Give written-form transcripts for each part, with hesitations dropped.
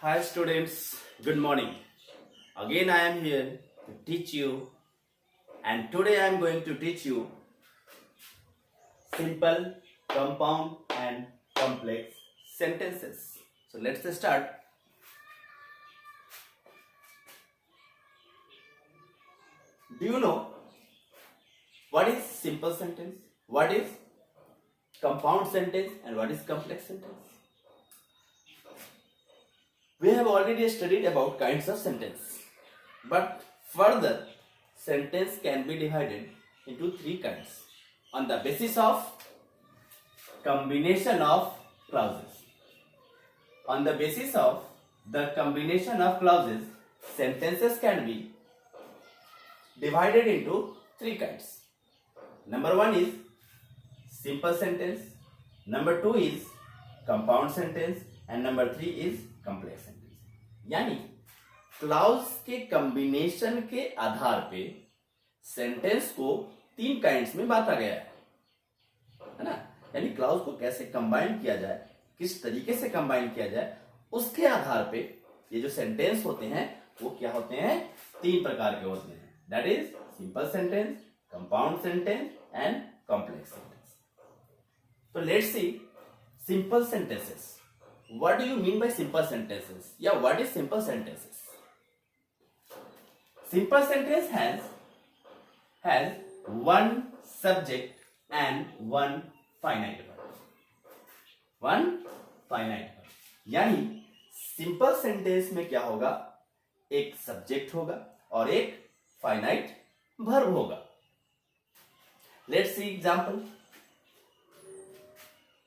Hi students, good morning. Again I am here to teach you, and today I am going to teach you simple, compound and complex sentences. So let's start. Do you know what is simple sentence, what is compound sentence and what is complex sentence? We have already studied about kinds of sentence, but further sentence can be divided into three kinds on the basis of combination of clauses. On the basis of the combination of clauses, sentences can be divided into three kinds. Number one is simple sentence, number two is compound sentence and number three is complex sentence. यानी clause के combination के आधार पे sentence को तीन kinds में बांटा गया है ना। यानी क्लाउज को कैसे कंबाइन किया जाए, किस तरीके से कंबाइन किया जाए, उसके आधार पे ये जो सेंटेंस होते हैं वो क्या होते हैं, तीन प्रकार के होते हैं। That is simple sentence, compound sentence and complex sentence. तो let's see simple sentences. What do you mean by simple sentences? Yeah, what is simple sentences? Simple sentence has one subject and one finite verb. One finite verb. यानी simple sentence में क्या होगा, एक subject होगा और एक finite verb होगा. Let's see example.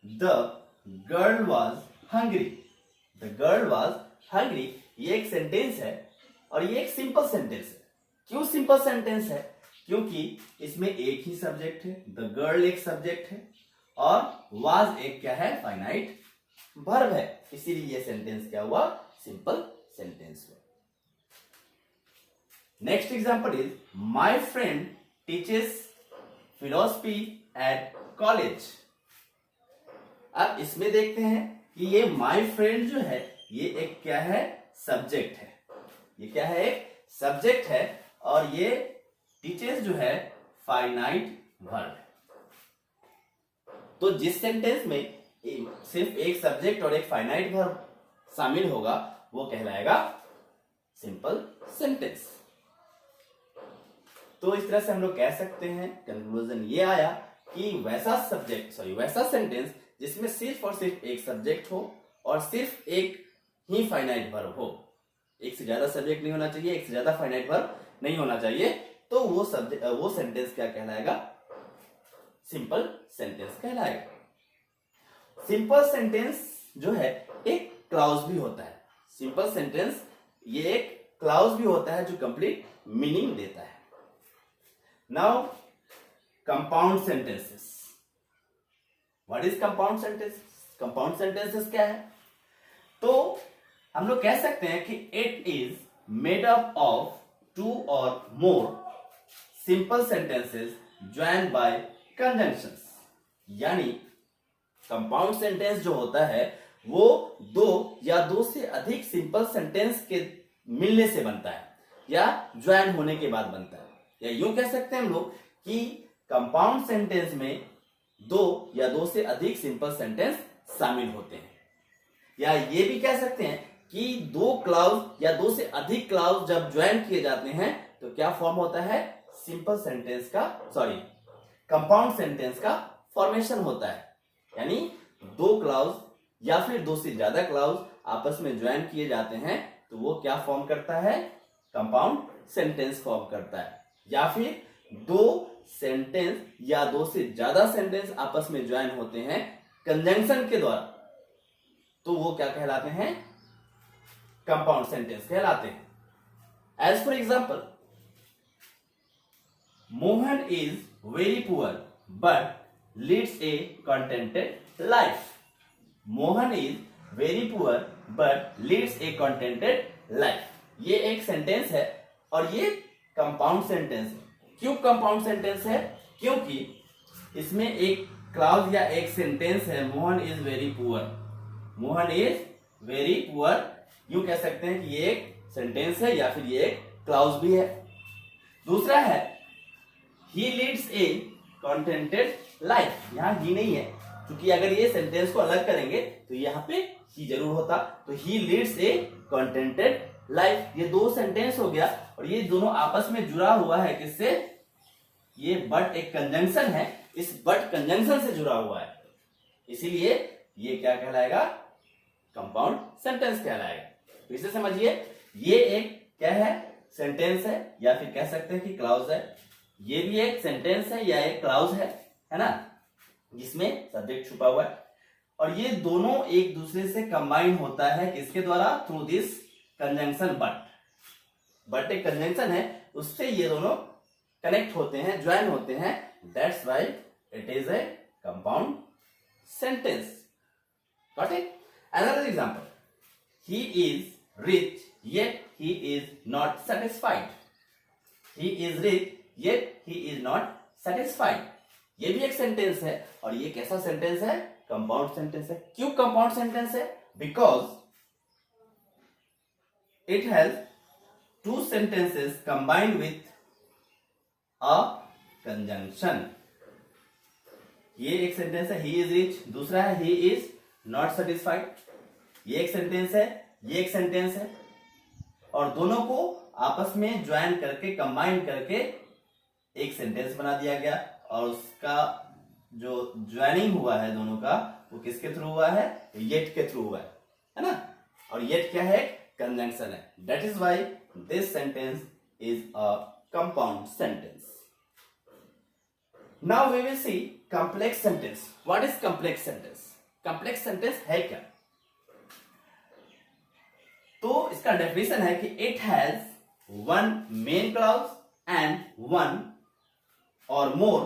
The girl was hungry. The girl was hungry. ये एक सेंटेंस है और ये एक सिंपल सेंटेंस है. क्यों सिंपल सेंटेंस है? क्योंकि इसमें एक ही सब्जेक्ट है. द गर्ल एक सब्जेक्ट है और was एक क्या है, फाइनाइट वर्ब है. इसीलिए ये सेंटेंस क्या हुआ, सिंपल सेंटेंस हुआ. Next example is my friend teaches philosophy at college. अब इसमें देखते हैं कि ये माय फ्रेंड जो है ये एक क्या है, सब्जेक्ट है. ये क्या है, एक सब्जेक्ट है और ये टीचर्स जो है फाइनाइट वर्ब है. तो जिस सेंटेंस में सिर्फ एक सब्जेक्ट और एक फाइनाइट वर्ब शामिल होगा वो कहलाएगा सिंपल सेंटेंस. तो इस तरह से हम लोग कह सकते हैं, कंक्लूजन ये आया कि वैसा सेंटेंस जिसमें सिर्फ और सिर्फ एक सब्जेक्ट हो और सिर्फ एक ही फाइनाइट वर्ब हो. एक से ज्यादा सब्जेक्ट नहीं होना चाहिए, एक से ज्यादा फाइनाइट वर्ब नहीं होना चाहिए. तो वो सेंटेंस क्या कहलाएगा, सिंपल सेंटेंस कहलाएगा. सिंपल सेंटेंस जो है एक क्लाउज भी होता है. सिंपल सेंटेंस ये एक क्लाउज भी होता है जो कंप्लीट मीनिंग देता है. Now compound sentences. What is compound sentences? Compound sentences क्या है? तो हम लोग कह सकते हैं कि it is made up of two or more simple sentences joined by conjunctions. यानी compound sentence जो होता है वो दो या दो से अधिक simple sentence के मिलने से बनता है या ज्वाइन होने के बाद बनता है. या यूं कह सकते हैं हम लोग कि compound sentence में दो या दो से अधिक सिंपल सेंटेंस शामिल होते हैं. या ये भी कह सकते हैं कि दो क्लाउज या दो से अधिक क्लाउज जब ज्वाइन किए जाते हैं तो क्या फॉर्म होता है, सिंपल सेंटेंस का कंपाउंड सेंटेंस का फॉर्मेशन होता है. यानी दो क्लाउज या फिर दो से ज्यादा क्लाउज आपस में ज्वाइन किए जाते हैं तो वो क्या फॉर्म करता है, कंपाउंड सेंटेंस फॉर्म करता है. या फिर दो सेंटेंस या दो से ज्यादा सेंटेंस आपस में ज्वाइन होते हैं कंजंक्शन के द्वारा तो वो क्या कहलाते हैं, कंपाउंड सेंटेंस कहलाते हैं. As for example, Mohan is very poor but leads a contented life. Mohan is very poor but leads a contented life. ये एक सेंटेंस है और ये कंपाउंड सेंटेंस है. क्यों कंपाउंड सेंटेंस है, क्योंकि इसमें एक क्लाउज या एक सेंटेंस है, Mohan is very poor. Mohan is very poor यूं कह सकते हैं कि ये एक सेंटेंस है या फिर ये एक क्लाउज भी है। दूसरा है ही लीड्स ए कंटेंटेड लाइफ। यहाँ ही नहीं है, क्योंकि अगर ये सेंटेंस को अलग करेंगे तो यहाँ पे ही जरूर होता। तो ही लीड्स ए कंटेंटेड लाइफ, ये दो सेंटेंस हो गया और ये दोनों आपस में जुड़ा हुआ है किससे? ये बट एक कंजंक्शन है, इस बट कंजंक्शन से जुड़ा हुआ है, इसीलिए ये क्या कहलाएगा? कंपाउंड सेंटेंस कहलाएगा। तो इसे समझिए, ये एक क्या है? सेंटेंस है या फिर कह सकते हैं कि क्लाउज है। ये भी एक सेंटेंस है या एक क्लाउज है ना, जिसमें सब्जेक्ट छुपा हुआ है। और ये दोनों एक दूसरे से कंबाइन होता है किसके द्वारा? Through this conjunction but. But एक कंजंक्शन है, उससे ये दोनों कनेक्ट होते हैं, ज्वाइन होते हैं, that's why it is a compound sentence. Got it? Another example, he is rich yet he is not satisfied. He is rich yet he is not satisfied. ये भी एक सेंटेंस है और ये कैसा सेंटेंस है? कंपाउंड सेंटेंस है। क्यों कंपाउंड सेंटेंस है? Because it has two sentences combined with a conjunction. ये एक सेंटेंस है, he is rich, दूसरा है he is not satisfied। ये एक सेंटेंस है, ये एक सेंटेंस है, और दोनों को आपस में ज्वाइन करके कंबाइन करके एक सेंटेंस बना दिया गया। और उसका जो ज्वाइनिंग हुआ है दोनों का, वो किसके थ्रू हुआ है? येट के थ्रू हुआ है ना। और येट क्या है? कंजंक्शन है। That is why this sentence is a compound sentence. Now we will see complex sentence. What is complex sentence? Complex sentence है क्या? तो इसका डेफिनेशन है कि it has one main clause and one or more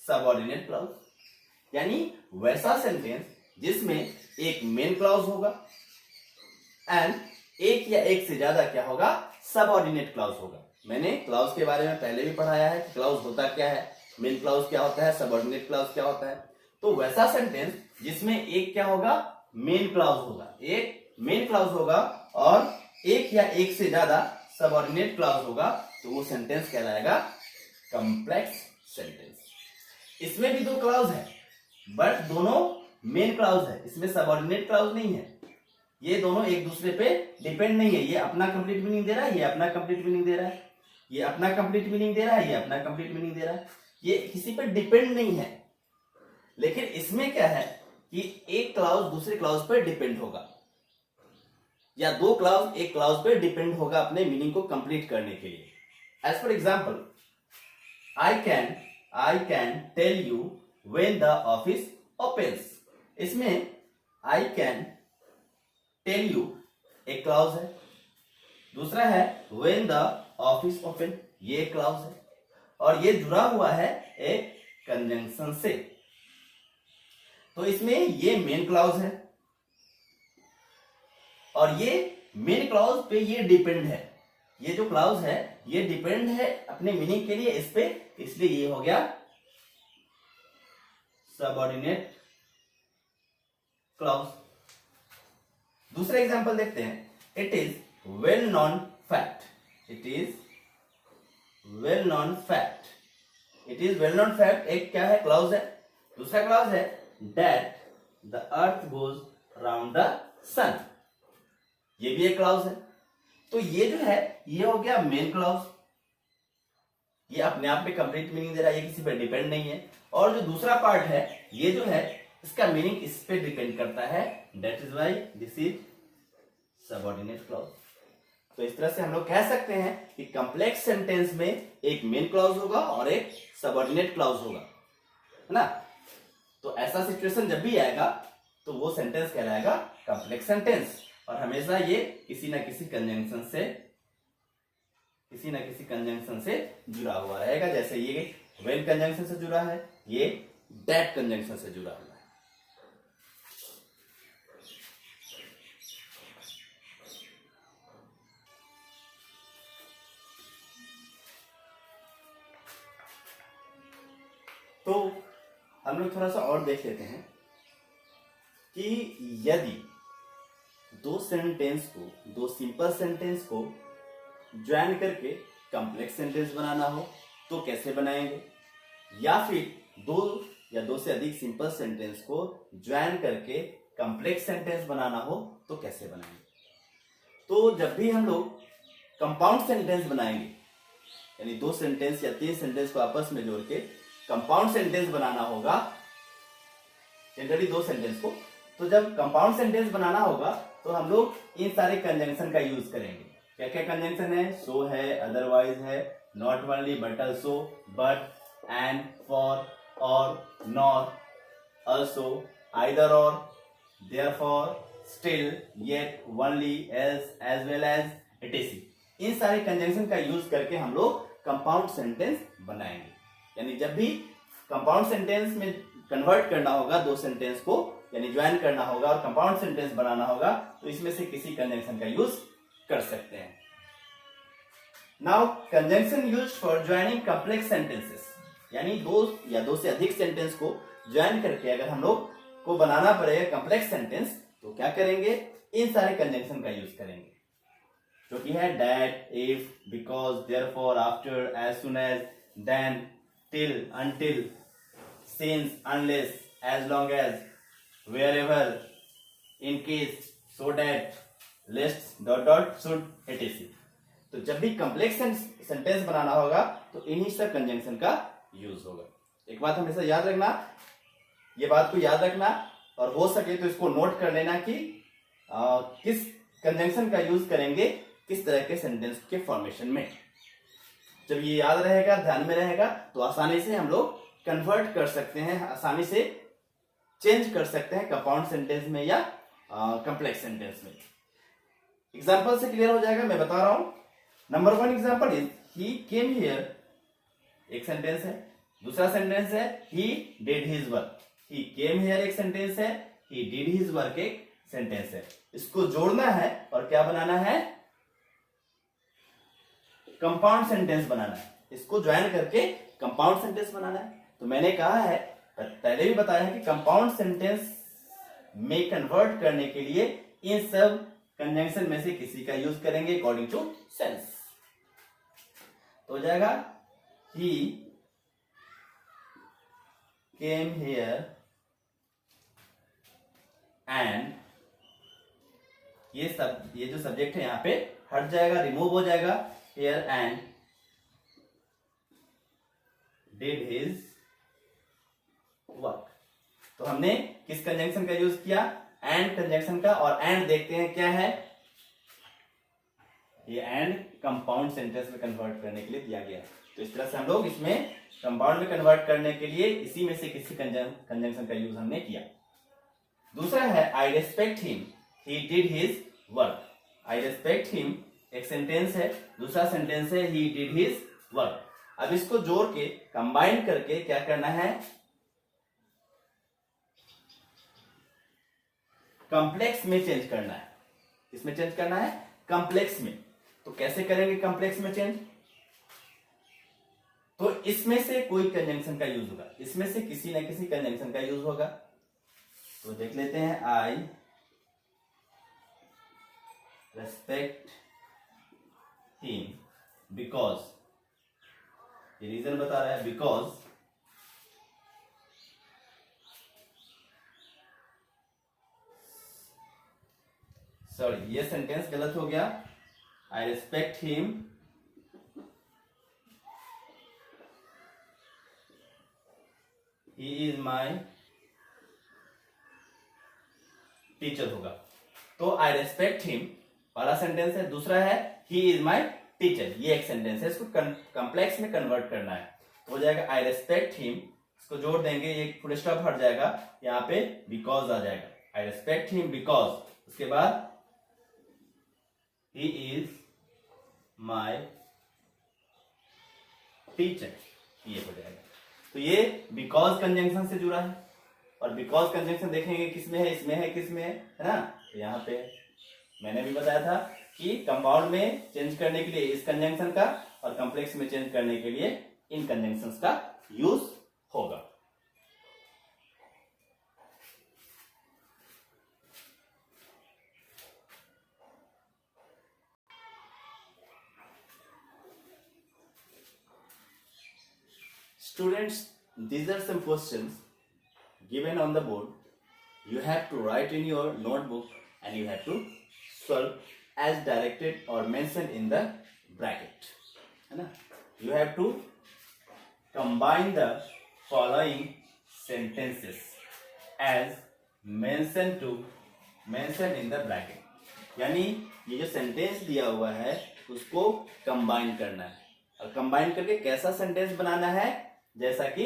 subordinate clause. यानी वैसा sentence जिसमें एक मेन क्लाउज होगा एंड एक या एक से ज्यादा क्या होगा? सबऑर्डिनेट क्लाउज होगा। मैंने क्लाउज के बारे में पहले भी पढ़ाया है कि क्लाउज होता क्या है, मेन क्लाउज क्या होता है, सबऑर्डिनेट क्लाउज क्या होता है। तो वैसा सेंटेंस जिसमें एक क्या होगा? मेन क्लाउज होगा, एक मेन क्लाउज होगा और एक या एक से ज्यादा सबऑर्डिनेट क्लाउज होगा, तो वो सेंटेंस कहलाएगा कॉम्प्लेक्स सेंटेंस। इसमें भी दो क्लाउज है बट दोनों मेन क्लाउज है, इसमें सबऑर्डिनेट क्लाउज नहीं है। ये दोनों एक दूसरे पे डिपेंड नहीं है। ये अपना कंप्लीट मीनिंग दे रहा है, ये अपना कंप्लीट मीनिंग दे रहा है, ये अपना कंप्लीट मीनिंग दे रहा है, ये अपना कंप्लीट मीनिंग दे रहा है। ये किसी पे डिपेंड नहीं है। लेकिन इसमें क्या है कि एक क्लाउज दूसरे क्लाउज पर डिपेंड होगा, या दो क्लाउज एक क्लाउज पे डिपेंड होगा अपने मीनिंग को कंप्लीट करने के लिए। As for example, I can tell you when the office opens. इसमें आई कैन टेल यू एक क्लाउज है, दूसरा है व्हेन द ऑफिस ओपन, ये क्लाउज है, और ये जुड़ा हुआ है एक कंजंक्शन से। तो इसमें ये मेन क्लाउज है और ये मेन क्लाउज पे ये डिपेंड है। ये जो क्लाउज है ये डिपेंड है अपने मीनिंग के लिए इस पे, इसलिए ये हो गया सबऑर्डिनेट क्लाउज। दूसरा एग्जांपल देखते हैं। It is well known fact. It is well known fact. It is well known fact एक क्या है? क्लाउज है। दूसरा क्लाउज है that the earth goes around the sun, ये भी एक क्लाउज है। तो ये जो है ये हो गया मेन क्लाउज, ये अपने आप में कंप्लीट मीनिंग दे रहा है, ये किसी पे डिपेंड नहीं है। और जो दूसरा पार्ट है ये जो है इसका मीनिंग इस पे डिपेंड करता है, that is why this is subordinate clause. तो इस तरह से हम लोग कह सकते हैं कि कॉम्प्लेक्स सेंटेंस में एक मेन क्लाउज होगा और एक सबऑर्डिनेट क्लाउज होगा, है ना। तो ऐसा सिचुएशन जब भी आएगा तो वो सेंटेंस कहलाएगा कॉम्प्लेक्स सेंटेंस, और हमेशा ये किसी ना किसी कंजंक्शन से जुड़ा हुआ रहेगा। जैसे ये व्हेन कंजंक्शन से जुड़ा है, ये दैट कंजंक्शन से जुड़ा हुआ है। तो हम लोग थोड़ा सा और देख लेते हैं कि यदि दो सिंपल सेंटेंस को ज्वाइन करके कॉम्प्लेक्स सेंटेंस बनाना हो तो कैसे बनाएंगे, या फिर दो से अधिक सिंपल सेंटेंस को ज्वाइन करके कॉम्प्लेक्स सेंटेंस बनाना हो तो कैसे बनाएंगे। तो जब भी हम लोग कंपाउंड सेंटेंस बनाएंगे, यानी 2 सेंटेंस या 3 सेंटेंस को आपस में जोड़ के कंपाउंड सेंटेंस बनाना होगा, जनरली 2 सेंटेंस को, तो जब कंपाउंड सेंटेंस बनाना होगा तो हम लोग इन सारे कंजंक्शन का यूज करेंगे। क्या क्या कंजंक्शन है? सो है, अदरवाइज है, not only but also, but, and, for, or, nor, also, either or, therefore, still, yet, only, else, as well as, etc। इन सारे कंजंक्शन का यूज करके हम लोग कंपाउंड सेंटेंस बनाएंगे। यानी जब भी कंपाउंड सेंटेंस में कन्वर्ट करना होगा 2 सेंटेंस को, यानी ज्वाइन करना होगा और कंपाउंड सेंटेंस बनाना होगा, तो इसमें से किसी कंजंक्शन का यूज कर सकते हैं। Now conjunction used for joining complex sentences, यानी 2 से अधिक सेंटेंस को ज्वाइन करके अगर हम लोग को बनाना पड़ेगा कॉम्प्लेक्स सेंटेंस, तो क्या करेंगे? इन सारे कंजंक्शन का यूज करेंगे, जो कि है that, if, because, therefore, after, as soon as, then, till, until, since, unless, as long as, wherever, in case, so that, lest, dot dot, should, etc। तो जब भी कॉम्प्लेक्स सेंटेंस बनाना होगा तो इन्हीं सब कंजंक्शन का यूज होगा। एक बात हमेशा याद रखना, ये बात को याद रखना, और हो सके तो इसको नोट कर लेना कि किस कंजंक्शन का यूज करेंगे किस तरह के सेंटेंस के फॉर्मेशन में। जब ये याद रहेगा, ध्यान में रहेगा, तो आसानी से हम लोग कन्वर्ट कर सकते हैं, आसानी से चेंज कर सकते हैं कंपाउंड सेंटेंस में या कॉम्प्लेक्स सेंटेंस में। एग्जाम्पल से क्लियर हो जाएगा, मैं बता रहा हूं। Number 1 example is he came here, एक सेंटेंस है। दूसरा सेंटेंस है he did his work. He came here एक सेंटेंस है, ही डिड हिज वर्क एक सेंटेंस है। इसको जोड़ना है और क्या बनाना है? कंपाउंड सेंटेंस बनाना है। इसको ज्वाइन करके कंपाउंड सेंटेंस बनाना है। तो मैंने कहा है, पहले भी बताया है कि कंपाउंड सेंटेंस में कन्वर्ट करने के लिए इन सब कंजंक्शन में से किसी का यूज करेंगे अकॉर्डिंग टू सेंस। तो हो जाएगा ही केम हियर एंड, ये जो सब्जेक्ट है यहां पे हट जाएगा, रिमूव हो जाएगा, here and did his work. तो हमने किस कंजंक्शन का यूज किया? एंड कंजंक्शन का। और एंड देखते हैं क्या है, ये एंड कंपाउंड सेंटेंस में कन्वर्ट करने के लिए दिया गया है। तो इस तरह से हम लोग इसमें कंपाउंड में कन्वर्ट करने के लिए इसी में से किसी कंजंक्शन का यूज हमने किया। दूसरा है आई respect him, he did his work. I respect him एक सेंटेंस है, दूसरा सेंटेंस है ही डिड हिज वर्क। अब इसको जोड़ के कंबाइन करके क्या करना है? कॉम्प्लेक्स में चेंज करना है। इसमें चेंज करना है कॉम्प्लेक्स में। तो कैसे करेंगे कॉम्प्लेक्स में चेंज? तो इसमें से कोई कंजंक्शन का यूज होगा, इसमें से किसी न किसी कंजंक्शन का यूज होगा। तो देख लेते हैं, आई रेस्पेक्ट हिम बिकॉज, ये रीजन बता रहा है, बिकॉज सॉरी ये सेंटेंस गलत हो गया। आई respect him he is my teacher होगा। तो आई रेस्पेक्ट हिम पहला सेंटेंस है, दूसरा है ही इज माई टीचर, ये एक सेंटेंस है। इसको कॉम्प्लेक्स में कन्वर्ट करना है। तो हो जाएगा आई रेस्पेक्ट हिम, इसको जोड़ देंगे, ये फुल स्टॉप हट जाएगा, यहाँ पे बिकॉज आ जाएगा। आई रेस्पेक्ट हिम बिकॉज, उसके बाद he is my teacher, ये हो जाएगा। तो ये बिकॉज कंजंक्शन से जुड़ा है, और बिकॉज कंजंक्शन देखेंगे किसमें है, इसमें है, किसमें है ना? तो यहाँ पे मैंने भी बताया था कि कंपाउंड में चेंज करने के लिए इस कंजंक्शन का और कॉम्प्लेक्स में चेंज करने के लिए इन कंजंक्शंस का यूज होगा। Students, these are some questions given on the board. You have to write in your notebook and you have to solve as directed or mentioned in the bracket. है ना? You have to combine the following sentences as mentioned in the bracket. यानी ये जो sentence दिया हुआ है उसको combine करना है, और कंबाइन करके कैसा सेंटेंस बनाना है, जैसा कि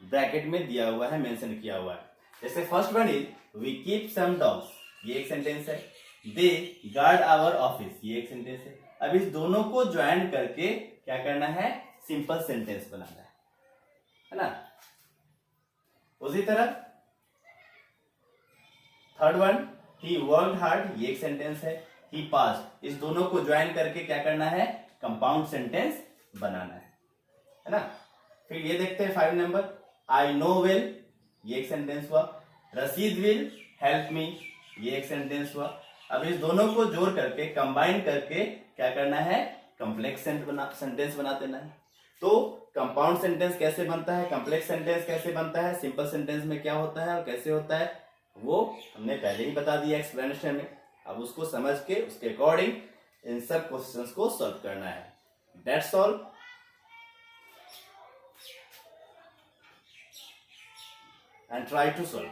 ब्रैकेट में दिया हुआ है, मेंशन किया हुआ है. जैसे first one is we keep some dogs, ये एक सेंटेंस है. दे गार्ड आवर ऑफिस, ये एक सेंटेंस है. अब इस दोनों को ज्वाइन करके क्या करना है, सिंपल सेंटेंस बनाना है ना. उसी तरह third one he worked hard, ये एक सेंटेंस है. ही पास्ड, इस दोनों को ज्वाइन करके क्या करना है, कंपाउंड सेंटेंस बनाना है ना. फिर ये देखते हैं 5 नंबर, आई नो वेल, ये एक सेंटेंस हुआ. रशीद विल हेल्प मी, ये एक सेंटेंस हुआ. अब इस दोनों को जोड़ करके कंबाइन करके क्या करना है, कॉम्प्लेक्स सेंटेंस बना देना है. तो कंपाउंड सेंटेंस कैसे बनता है, कॉम्प्लेक्स सेंटेंस कैसे बनता है, सिंपल सेंटेंस में क्या होता है और कैसे होता है, वो हमने पहले ही बता दिया एक्सप्लेनेशन में. अब उसको समझ के उसके अकॉर्डिंग इन सब क्वेश्चंस को सॉल्व करना है. That's all. And try to solve.